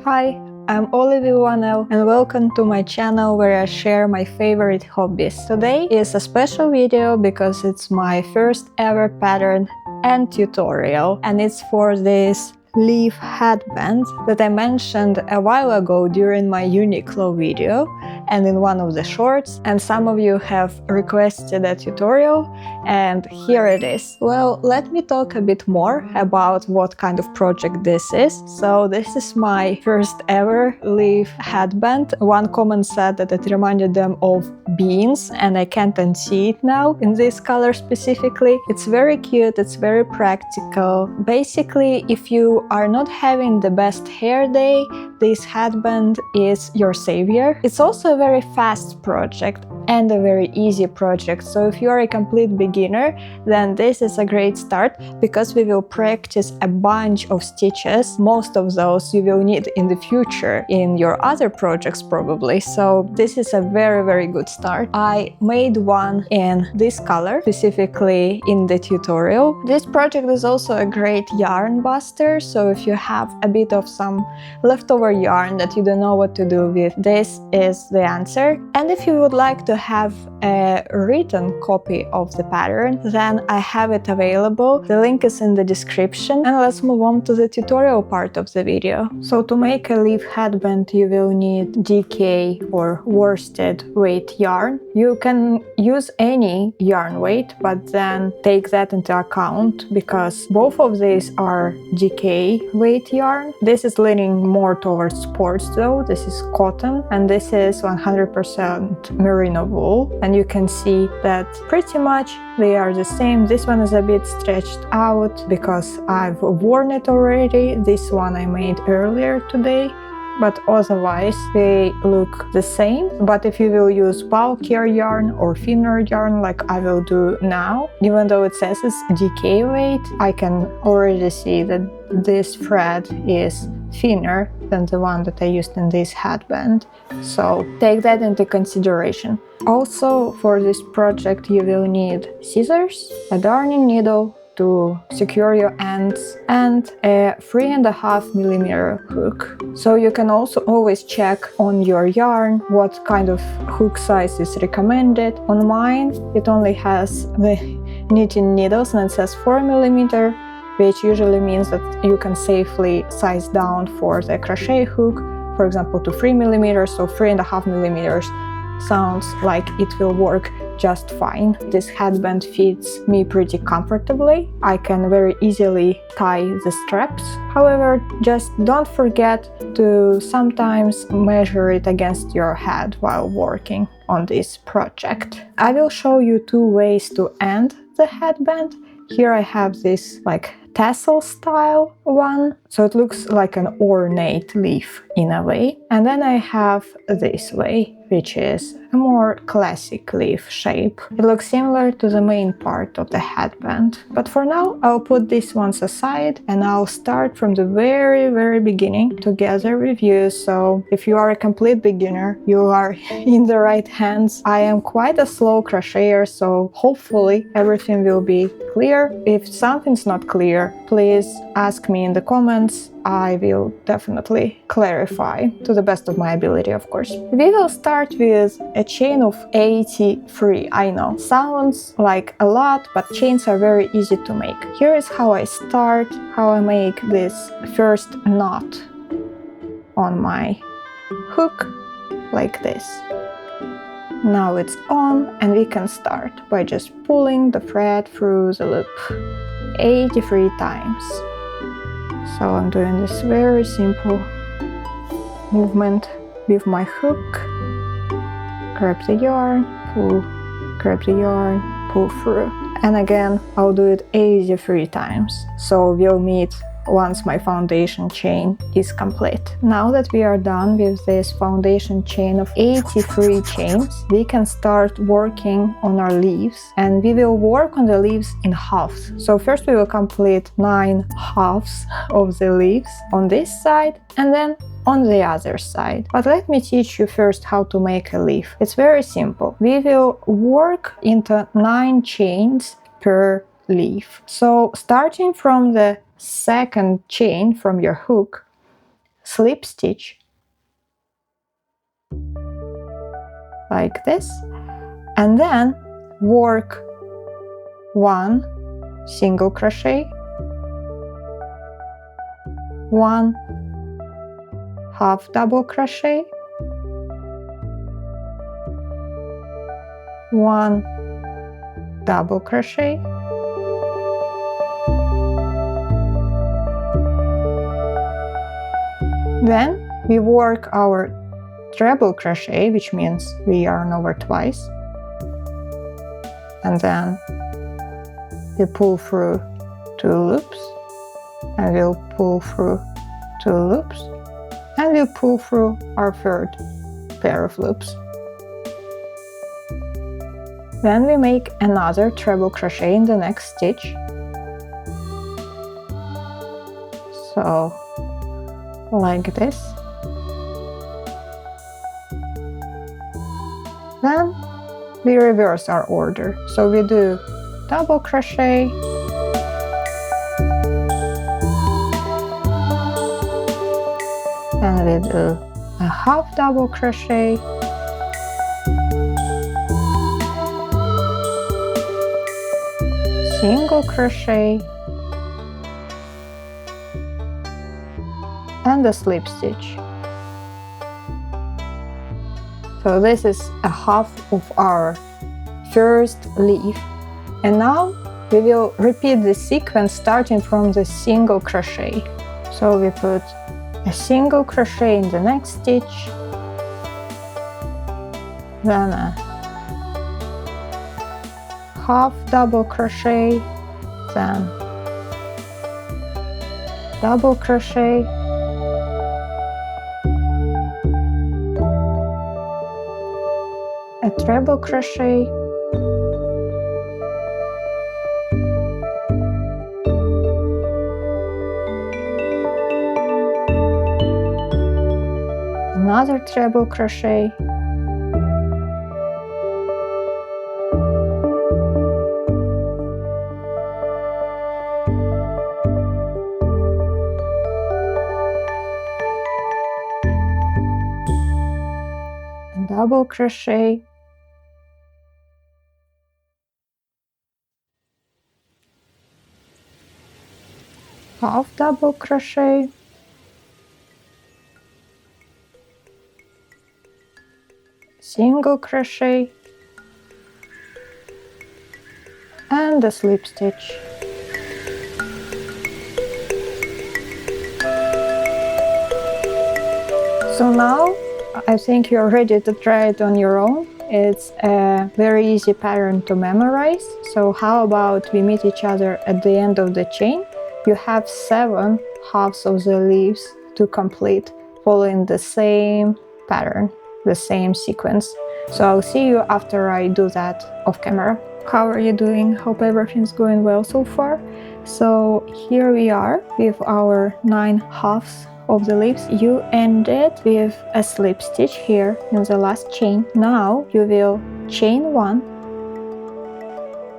Hi, I'm Olie and welcome to my channel where I share my favorite hobbies. Today is a special video because it's my first ever pattern and tutorial, and it's for this leaf headband that I mentioned a while ago during my Uniqlo video and in one of the shorts, and some of you have requested a tutorial, and here it is. Well, let me talk a bit more about what kind of project this is. So this is my first ever leaf headband. One comment said that it reminded them of beans, and I can't unsee it now in this color specifically. It's very cute, it's very practical. Basically, if you are not having the best hair day, this headband is your savior. It's also a very fast project and a very easy project, so if you are a complete beginner, then this is a great start because we will practice a bunch of stitches. Most of those you will need in the future in your other projects probably, so this is a very good start. I made one in this color, specifically in the tutorial. This project is also a great yarn buster, so if you have a bit of some leftover yarn that you don't know what to do with, this is the answer. And if you would like to have a written copy of the pattern, then I have it available. The link is in the description. And let's move on to the tutorial part of the video. So to make a leaf headband, you will need DK or worsted weight yarn. You can use any yarn weight, but then take that into account because both of these are DK weight yarn. This is leaning more towards sports though. This is cotton, and this is 100% merino wool, and you can see that pretty much they are the same. This one is a bit stretched out because I've worn it already. This one I made earlier today, but otherwise they look the same. But if you will use bulkier yarn or thinner yarn like I will do now, even though it says it's DK weight, I can already see that this thread is thinner than the one that I used in this headband, so take that into consideration. Also, for this project you will need scissors, a darning needle to secure your ends, and a 3.5mm hook. So you can also always check on your yarn what kind of hook size is recommended. On mine it only has the knitting needles and it says 4mm, which usually means that you can safely size down for the crochet hook, for example to 3mm, so 3.5mm sounds like it will work just fine. This headband fits me pretty comfortably. I can very easily tie the straps. However, just don't forget to sometimes measure it against your head while working on this project. I will show you two ways to end the headband. Here I have this like tassel style one, so it looks like an ornate leaf in a way. And then I have this way, which is a more classic leaf shape. It looks similar to the main part of the headband. But for now, I'll put these ones aside and I'll start from the very beginning together with you. So if you are a complete beginner, you are in the right hands. I am quite a slow crocheter, so hopefully everything will be clear. If something's not clear, please ask me in the comments. I will definitely clarify to the best of my ability, of course. We will start with a chain of 83. I know, sounds like a lot, but chains are very easy to make. Here is how I start, how I make this first knot on my hook, like this. Now it's on, and we can start by just pulling the thread through the loop 83 times. So I'm doing this very simple movement with my hook. Grab the yarn, pull, grab the yarn, pull through. And again, I'll do it 83 times. So we'll meet once my foundation chain is complete. Now that we are done with this foundation chain of 83 chains, we can start working on our leaves, and we will work on the leaves in halves. So first we will complete 9 halves of the leaves on this side and then on the other side. But let me teach you first how to make a leaf. It's very simple. We will work into 9 chains per leaf. So starting from the second chain from your hook, slip stitch like this, and then work 1 single crochet, 1 half double crochet, 1 double crochet, then we work our treble crochet, which means we yarn over twice, and then we pull through 2 loops, and we'll pull through 2 loops, and we'll pull through our third pair of loops. Then we make another treble crochet in the next stitch. So, like this. Then we reverse our order. So we do double crochet, and we do a half double crochet, single crochet, and a slip stitch. So this is a half of our first leaf, and now we will repeat the sequence starting from the single crochet. So we put a single crochet in the next stitch, then a half double crochet, then double crochet, a treble crochet, another treble crochet, and double crochet, half double crochet, single crochet, and a slip stitch. So now I think you're ready to try it on your own. It's a very easy pattern to memorize. So how about we meet each other at the end of the chain? You have 7 halves of the leaves to complete, following the same pattern, the same sequence. So I'll see you after I do that off camera. How are you doing? Hope everything's going well so far. So here we are with our 9 halves of the leaves. You ended with a slip stitch here in the last chain. Now you will chain 1,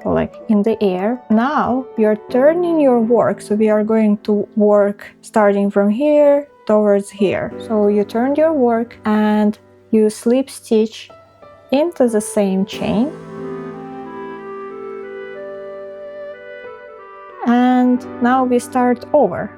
so like in the air. Now you're turning your work, so we are going to work starting from here towards here. So you turned your work and you slip stitch into the same chain, and now we start over.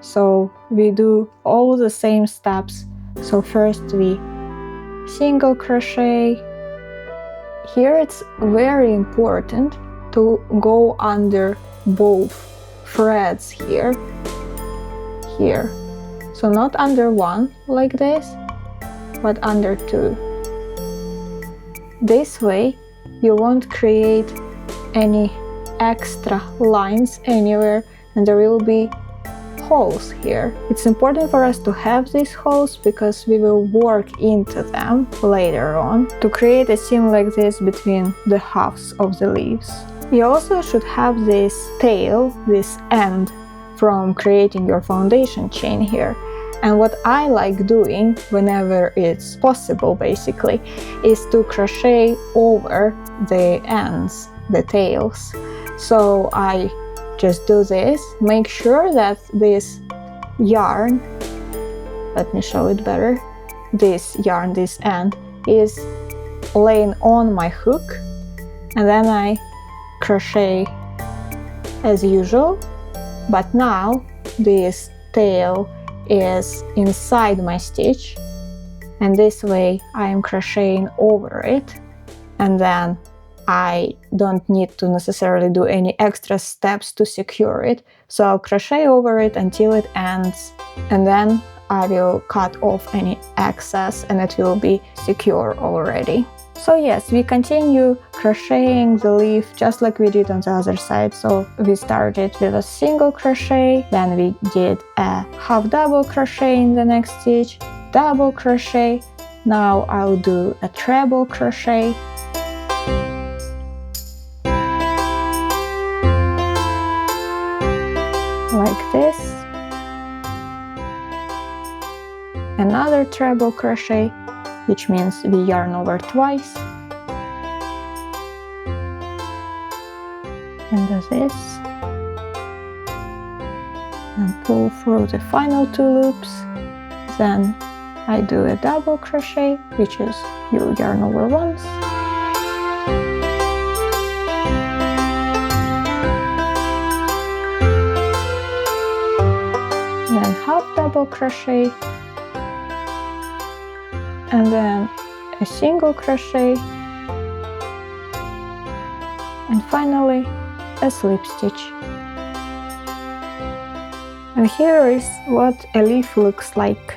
So we do all the same steps. So first we single crochet. Here it's very important to go under both threads here. So not under one like this, but under 2. This way you won't create any extra lines anywhere, and there will be holes here. It's important for us to have these holes because we will work into them later on to create a seam like this between the halves of the leaves. You also should have this tail, this end, from creating your foundation chain here. And what I like doing whenever it's possible basically is to crochet over the ends, the tails. So I just do this, make sure that this yarn let me show it better. This yarn, this end, is laying on my hook, and then I crochet as usual, but now this tail is inside my stitch, and this way I am crocheting over it, and then I don't need to necessarily do any extra steps to secure it. So I'll crochet over it until it ends, and then I will cut off any excess and it will be secure already. So yes, we continue crocheting the leaf just like we did on the other side. So we started with a single crochet, then we did a half double crochet in the next stitch, double crochet. Now I'll do a treble crochet. Like this. Another treble crochet, which means we yarn over twice. And do this. And pull through the final 2 loops. Then I do a double crochet, which is you yarn over once. Then half double crochet, and then a single crochet, and finally a slip stitch. And here is what a leaf looks like.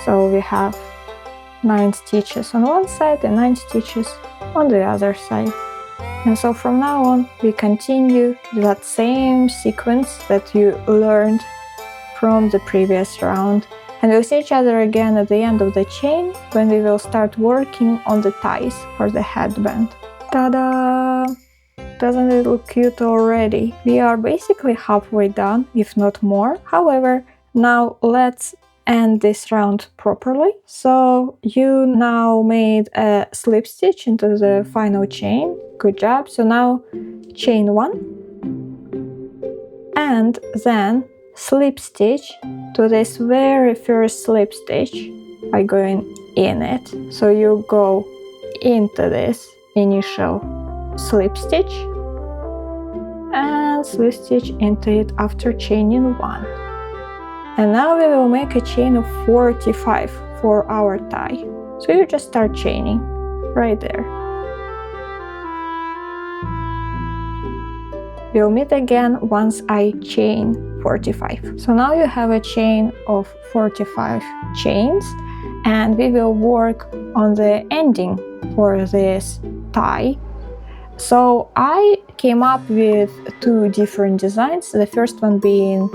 So we have 9 stitches on one side and 9 stitches on the other side. And so from now on we continue that same sequence that you learned from the previous round, and we'll see each other again at the end of the chain when we will start working on the ties for the headband. Ta-da! Doesn't it look cute already? We are basically halfway done, if not more. However, now let's end this round properly. So you now made a slip stitch into the final chain. Good job. So now chain 1 and then slip stitch to this very first slip stitch by going in it. So you go into this initial slip stitch and slip stitch into it after chaining 1. And now we will make a chain of 45 for our tie. So you just start chaining right there. We'll meet again once I chain 45. So now you have a chain of 45 chains, and we will work on the ending for this tie. So I came up with 2 different designs, the first one being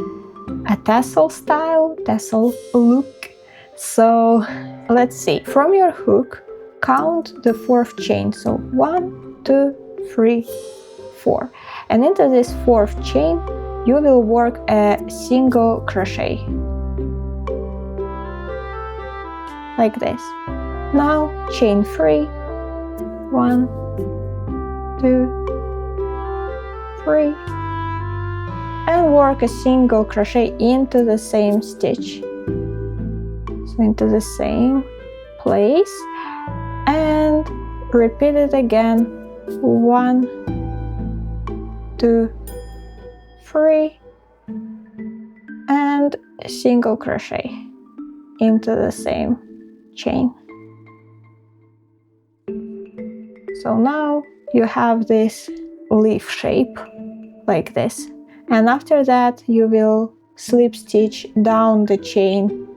a tassel style, tassel look. So let's see, from your hook count the 4th chain, so 1, 2, 3, 4, and into this 4th chain you will work a single crochet like this. Now chain 3, 1, 2, 3, and work a single crochet into the same stitch, so into the same place, and repeat it again. 1, 2, 3, and a single crochet into the same chain. So now you have this leaf shape like this, and after that you will slip stitch down the chain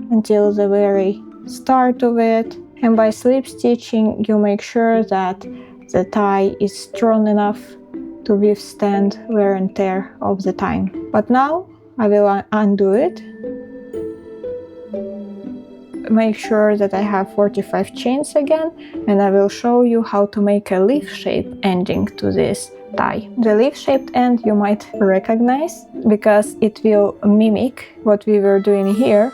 until the very start of it, and by slip stitching you make sure that the tie is strong enough to withstand wear and tear of the time. But now I will undo it, make sure that I have 45 chains again, and I will show you how to make a leaf shape ending to this tie. The leaf shaped end you might recognize because it will mimic what we were doing here,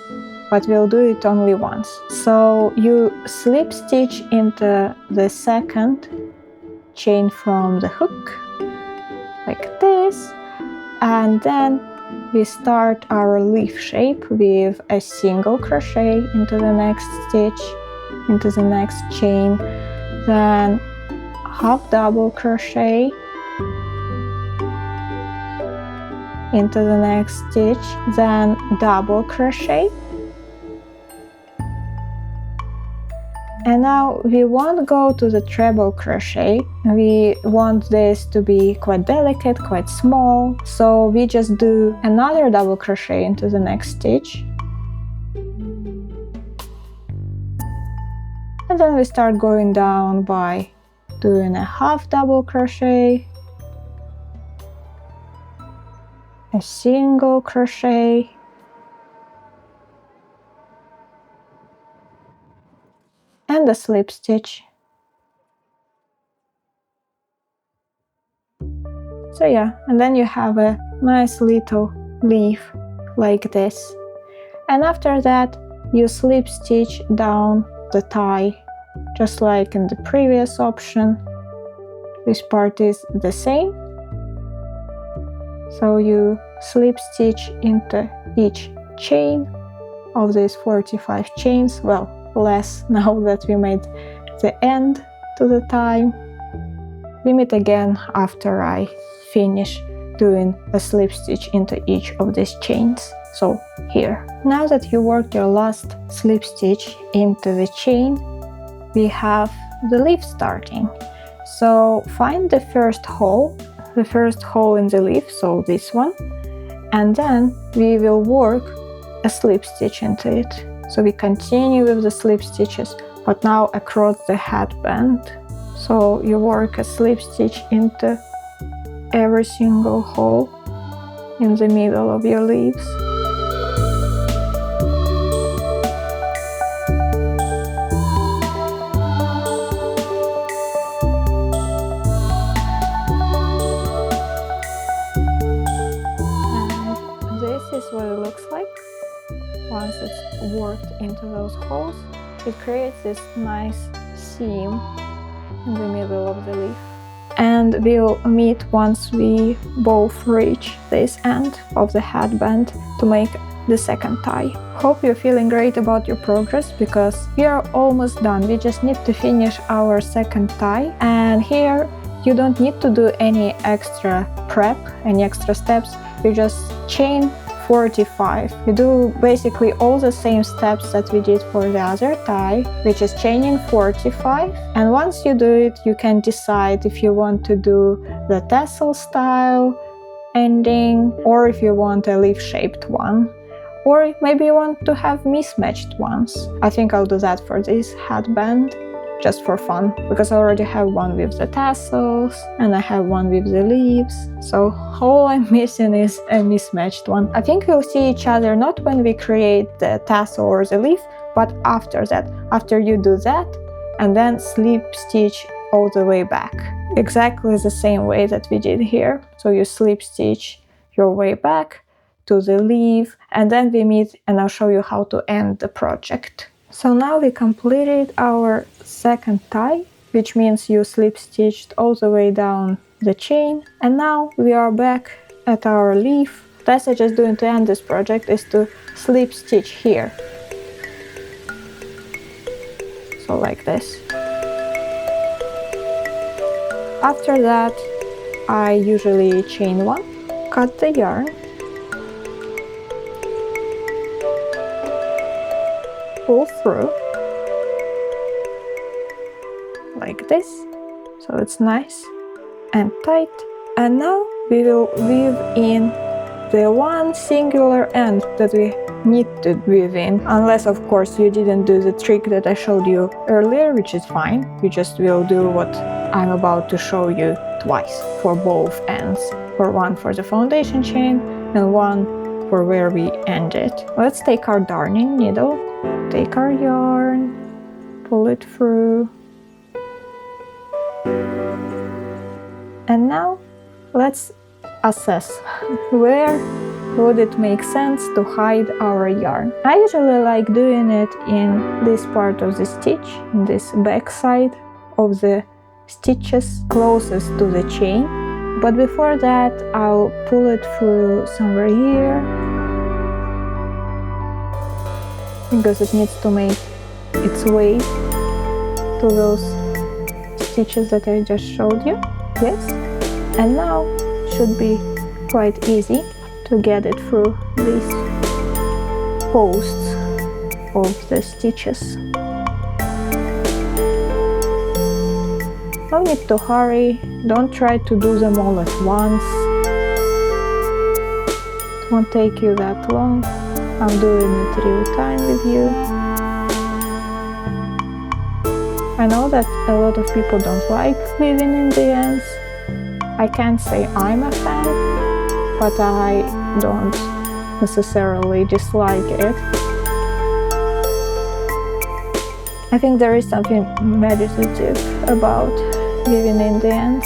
but we'll do it only once. So you slip stitch into the 2nd chain from the hook like this, and then we start our leaf shape with a single crochet into the next stitch, into the next chain, then half double crochet into the next stitch, then double crochet. And now we won't go to the treble crochet. We want this to be quite delicate, quite small, so we just do another double crochet into the next stitch. And then we start going down by doing a half double crochet, a single crochet, and a slip stitch. So yeah, and then you have a nice little leaf like this. And after that, you slip stitch down the tie, just like in the previous option. This part is the same. So you slip stitch into each chain of these 45 chains, well, less now that we made the end to the tie. We meet again after I finish doing a slip stitch into each of these chains. So here. Now that you worked your last slip stitch into the chain, we have the leaf starting. So find the first hole in the leaf, so this one, and then we will work a slip stitch into it. So we continue with the slip stitches, but now across the headband. So you work a slip stitch into every single hole in the middle of your leaves. And this is what it looks like once it's worked into those holes. It creates this nice seam in the middle of the leaf. And we'll meet once we both reach this end of the headband to make the second tie. Hope you're feeling great about your progress, because we are almost done. We just need to finish our second tie, and here you don't need to do any extra prep, any extra steps. You just chain 45. You do basically all the same steps that we did for the other tie, which is chaining 45. And once you do it, you can decide if you want to do the tassel style ending, or if you want a leaf-shaped one, or maybe you want to have mismatched ones. I think I'll do that for this headband, just for fun, because I already have one with the tassels and I have one with the leaves, so all I'm missing is a mismatched one. I think we'll see each other not when we create the tassel or the leaf, but after that, after you do that, and then slip stitch all the way back, exactly the same way that we did here. So you slip stitch your way back to the leaf, and then we meet and I'll show you how to end the project. So now we completed our second tie, which means you slip stitched all the way down the chain, and now we are back at our leaf. What I'm just doing to end this project is to slip stitch here, so like this. After that, I usually chain one, cut the yarn, pull through like this, so it's nice and tight. And now we will weave in the one singular end that we need to weave in, unless of course you didn't do the trick that I showed you earlier, which is fine. You just will do what I'm about to show you twice for both ends, for one for the foundation chain and one for where we end it. Let's take our darning needle, take our yarn, pull it through, and now let's assess where would it make sense to hide our yarn. I usually like doing it in this part of the stitch, in this back side of the stitches closest to the chain, But before that, I'll pull it through somewhere here, because it needs to make its way to those stitches that I just showed you. Yes, and now should be quite easy to get it through these posts of the stitches. No need to hurry, don't try to do them all at once. It won't take you that long. I'm doing it real time with you. I know that a lot of people don't like leaving in the ends. I can't say I'm a fan, but I don't necessarily dislike it. I think there is something meditative about leaving in the ends.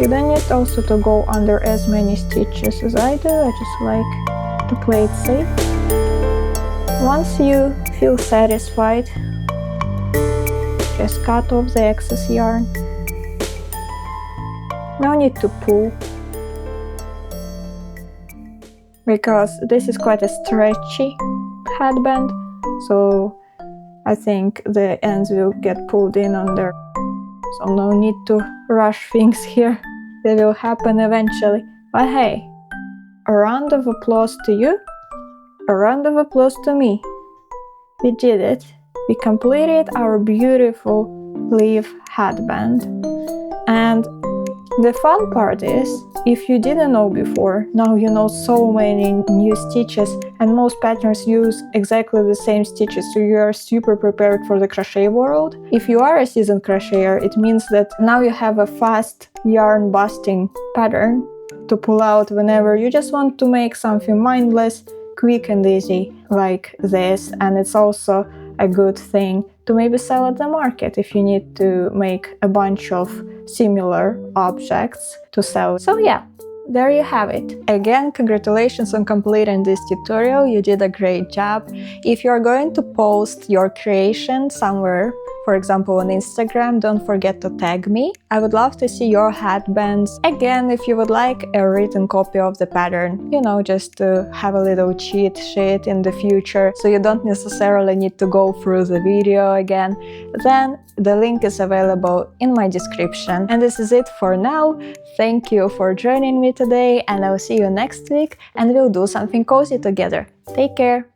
You don't need also to go under as many stitches as I do. I just like to play it safe. Once you feel satisfied, just cut off the excess yarn. No need to pull, because this is quite a stretchy headband, so I think the ends will get pulled in under. So no need to rush things here. They will happen eventually. But hey, a round of applause to you, a round of applause to me. We did it. We completed our beautiful leaf headband. And the fun part is, if you didn't know before, now you know so many new stitches, and most patterns use exactly the same stitches, so you are super prepared for the crochet world. If you are a seasoned crocheter, it means that now you have a fast yarn busting pattern to pull out whenever you just want to make something mindless, quick and easy like this. And it's also a good thing to maybe sell at the market if you need to make a bunch of similar objects to sell. So yeah, there you have it. Again, congratulations on completing this tutorial. You did a great job. If you're going to post your creation somewhere, for example on Instagram, don't forget to tag me. I would love to see your headbands. Again, if you would like a written copy of the pattern, you know, just to have a little cheat sheet in the future, so you don't necessarily need to go through the video again, then the link is available in my description. And this is it for now. Thank you for joining me today, and I'll see you next week, and we'll do something cozy together. Take care!